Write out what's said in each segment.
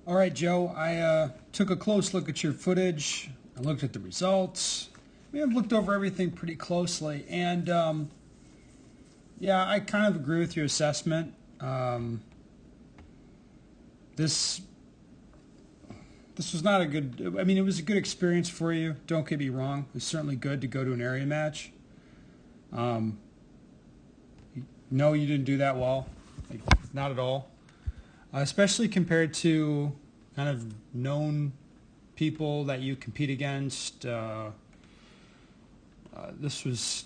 All right, Joe, I took a close look at your footage. I looked at the results. I've looked over everything pretty closely. And yeah, I kind of agree with your assessment. This this was not a good, I mean, it was a good experience for you. Don't get me wrong. It was certainly good to go to an area match. Um, no, you didn't do that well. Like, not at all. Especially compared to kind of known people that you compete against. This was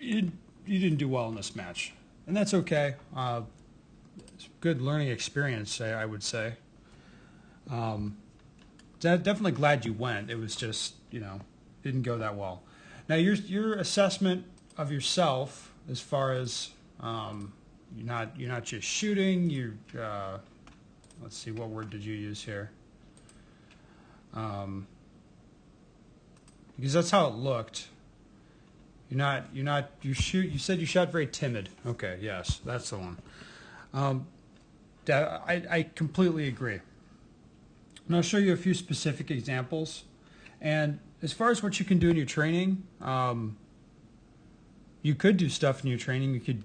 you didn't do well in this match, and that's okay. It's a good learning experience, I would say. Um, Definitely glad you went. It was just didn't go that well. Now your assessment of yourself, as far as you're not just shooting. Let's see, what word did you use here? Because that's how it looked. You said you shot very timid. Okay, yes, that's the one. Um, I completely agree. And I'll show you a few specific examples. And as far as what you can do in your training, you could do stuff in your training. You could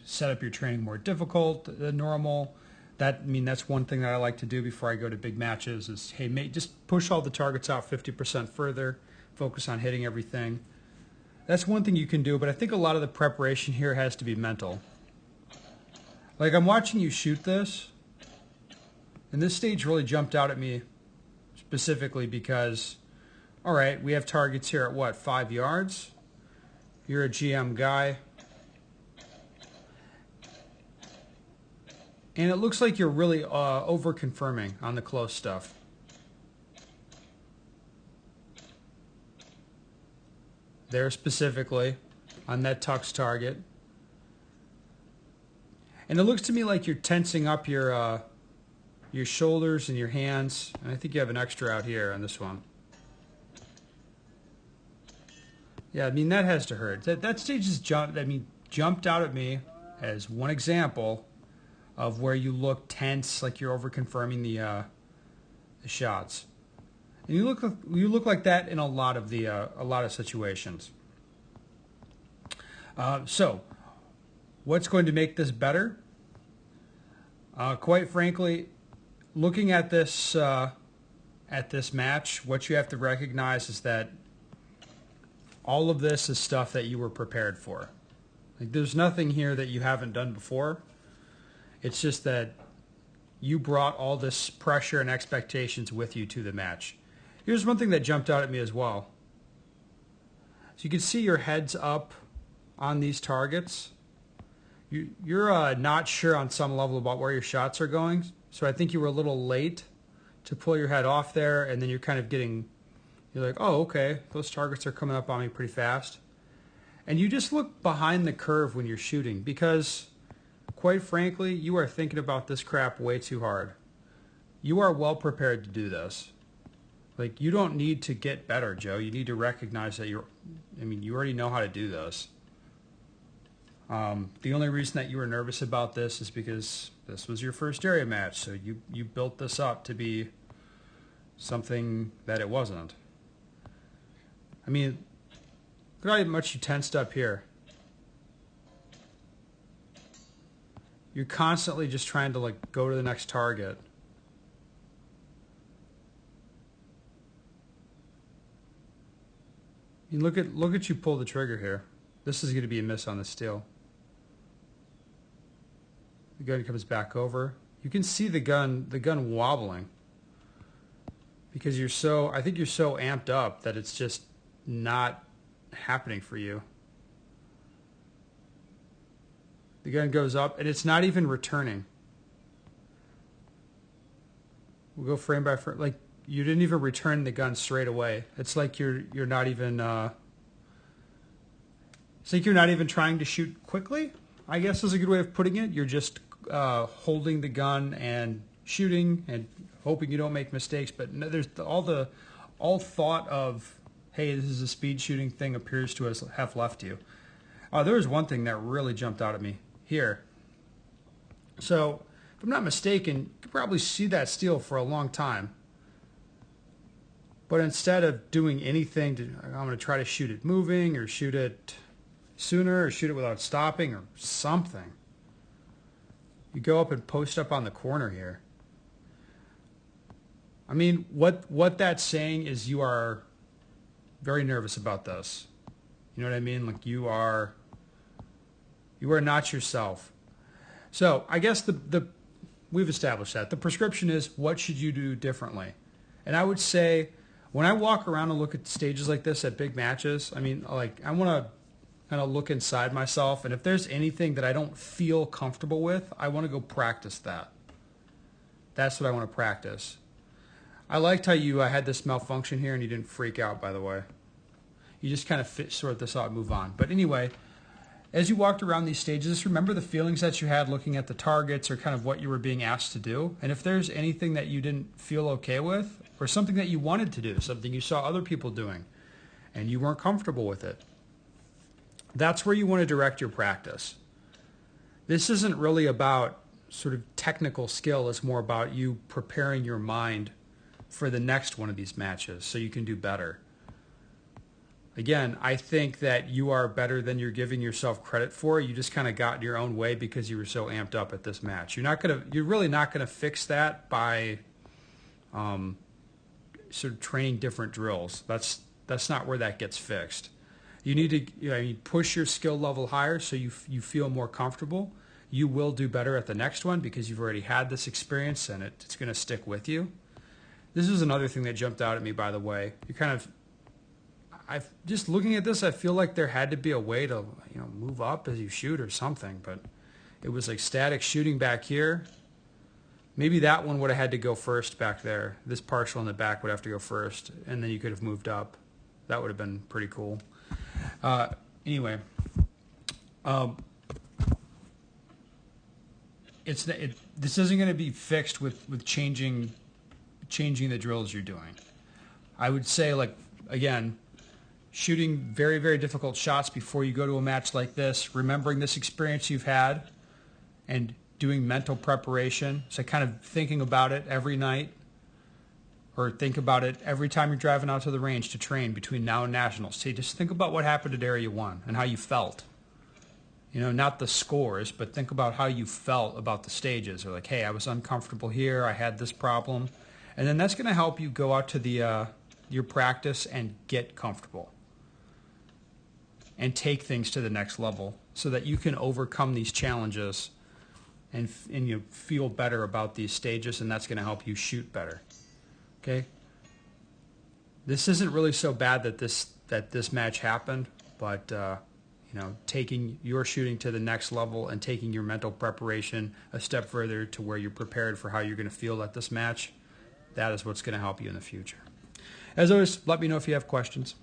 set up your training more difficult than normal. That's one thing that I like to do before I go to big matches is, hey, just push all the targets out 50% further, focus on hitting everything. That's one thing you can do, but I think a lot of the preparation here has to be mental. Like, I'm watching you shoot this, and this stage really jumped out at me specifically because, all right, we have targets here at what, 5 yards? You're a GM guy. And it looks like you're really over-confirming on the close stuff. There specifically, on that tux target. And it looks to me like you're tensing up your shoulders and your hands. And I think you have an extra out here on this one. Yeah, I mean, that has to hurt. That stage just jumped out at me as one example of where you look tense, like you're over confirming the shots. And you look like that in a lot of situations. So, what's going to make this better? Quite frankly, looking at this match, what you have to recognize is that all of this is stuff that you were prepared for. Like, there's nothing here that you haven't done before. It's just that you brought all this pressure and expectations with you to the match. Here's one thing that jumped out at me as well. So you can see your head's up on these targets. You're not sure on some level about where your shots are going. So I think you were a little late to pull your head off there, and then you're like, oh, okay, those targets are coming up on me pretty fast. And you just look behind the curve when you're shooting because, quite frankly, you are thinking about this crap way too hard. You are well prepared to do this. Like, you don't need to get better, Joe. You need to recognize that you already know how to do this. The only reason that you were nervous about this is because this was your first area match, so you built this up to be something that it wasn't. I mean, look how much you tensed up here. You're constantly just trying to go to the next target. I mean, look at you pull the trigger here. This is going to be a miss on the steel. The gun comes back over. You can see the gun wobbling because I think you're so amped up that it's just not happening for you. The gun goes up and it's not even returning. We'll go frame by frame. Like, you didn't even return the gun straight away. It's like you're not even it's like you're not even trying to shoot quickly, I guess is a good way of putting it. You're just holding the gun and shooting and hoping you don't make mistakes. But no, there's all thought of, hey, this is a speed shooting thing appears to have left you. There was one thing that really jumped out at me here. So if I'm not mistaken, you could probably see that steel for a long time. But instead of doing anything, I'm going to try to shoot it moving or shoot it sooner or shoot it without stopping or something. You go up and post up on the corner here. I mean, what that's saying is you are very nervous about this. You know what I mean? Like you are not yourself. So I guess we've established that. The prescription is, what should you do differently? And I would say, when I walk around and look at stages like this at big matches, I mean, like I want to kind of look inside myself, and if there's anything that I don't feel comfortable with, I want to go practice that. That's what I want to practice. I liked how you had this malfunction here and you didn't freak out, by the way. You just kind of sort this out and move on. But anyway, as you walked around these stages, just remember the feelings that you had looking at the targets or kind of what you were being asked to do. And if there's anything that you didn't feel okay with, or something that you wanted to do, something you saw other people doing, and you weren't comfortable with it, that's where you want to direct your practice. This isn't really about sort of technical skill. It's more about you preparing your mind for the next one of these matches so you can do better. Again, I think that you are better than you're giving yourself credit for. You just kind of got in your own way because you were so amped up at this match. You're really not gonna fix that by sort of training different drills. That's not where that gets fixed. You need to push your skill level higher so you feel more comfortable. You will do better at the next one because you've already had this experience and it's going to stick with you. This is another thing that jumped out at me, by the way. Just looking at this, I feel like there had to be a way to move up as you shoot or something, but it was like static shooting back here. Maybe that one would have had to go first back there. This partial in the back would have to go first, and then you could have moved up. That would have been pretty cool. Anyway, this isn't going to be fixed with changing the drills you're doing. I would say, like, again, shooting very, very difficult shots before you go to a match like this, remembering this experience you've had, and doing mental preparation. So kind of thinking about it every night, or think about it every time you're driving out to the range to train between now and nationals. See, just think about what happened at Area 1 and how you felt. Not the scores, but think about how you felt about the stages. Or like, hey, I was uncomfortable here, I had this problem. And then that's going to help you go out to your practice and get comfortable and take things to the next level so that you can overcome these challenges and you feel better about these stages, and that's going to help you shoot better. Okay? This isn't really so bad that this match happened, but taking your shooting to the next level and taking your mental preparation a step further to where you're prepared for how you're going to feel at this match, that is what's going to help you in the future. As always, let me know if you have questions.